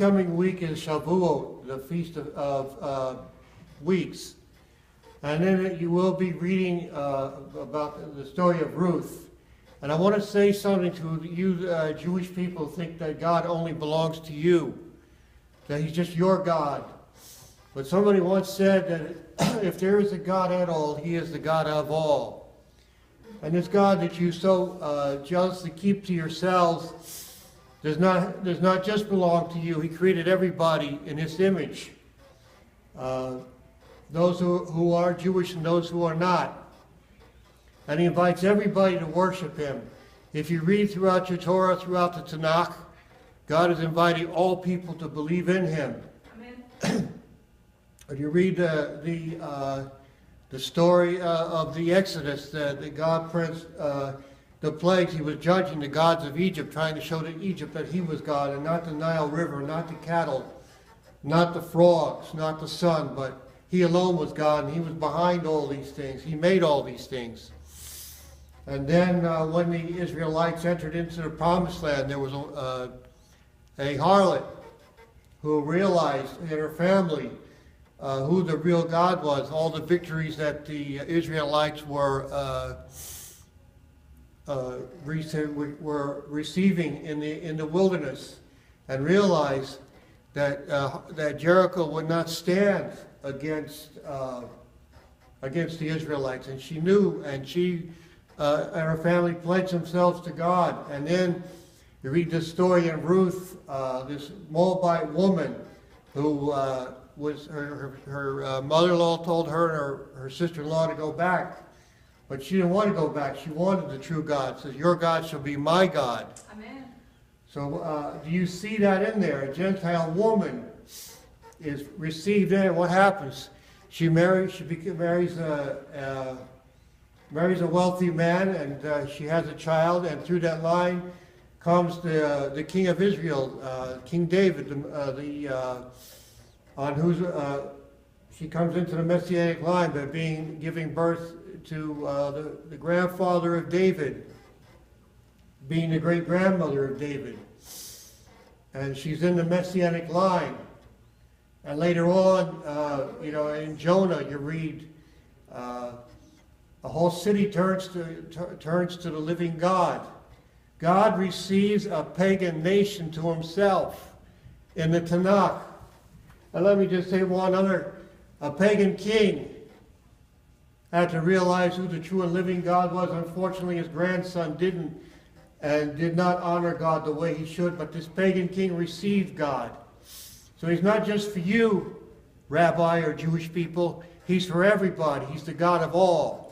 Coming week is Shavuos, the Feast of Weeks. And then you will be reading about the story of Ruth. And I want to say something to you Jewish people who think that God only belongs to you, that he's just your God. But somebody once said that if there is a God at all, he is the God of all. And this God that you so jealously keep to yourselves does not just belong to you. He created everybody in his image. Those who are Jewish and those who are not. And he invites everybody to worship him. If you read throughout your Torah, throughout the Tanakh, God is inviting all people to believe in him. Amen. If you read the story of the Exodus, that God prince the plagues, he was judging the gods of Egypt, trying to show to Egypt that he was God, and not the Nile River, not the cattle, not the frogs, not the sun, but he alone was God, and he was behind all these things. He made all these things. And then when the Israelites entered into the Promised Land, there was a harlot who realized in her family who the real God was, all the victories that the Israelites were receiving in the wilderness, and realized that Jericho would not stand against the Israelites, and she knew, and she and her family pledged themselves to God. And then you read this story in Ruth, this Moabite woman who was her mother-in-law told her and her sister-in-law to go back. But she didn't want to go back. She wanted the true God. It says, your God shall be my God. Amen. So do you see that in there? A Gentile woman is received in. What happens? She marries a wealthy man, and she has a child, and through that line comes the king of Israel, King David, on whose she comes into the Messianic line by giving birth to the grandfather of David, being the great-grandmother of David. And she's in the Messianic line. And later on, in Jonah, you read, a whole city turns to the living God. God receives a pagan nation to himself in the Tanakh. And let me just say one other. A pagan king had to realize who the true and living God was. Unfortunately, his grandson didn't, and did not honor God the way he should. But this pagan king received God. So he's not just for you, Rabbi or Jewish people. He's for everybody. He's the God of all.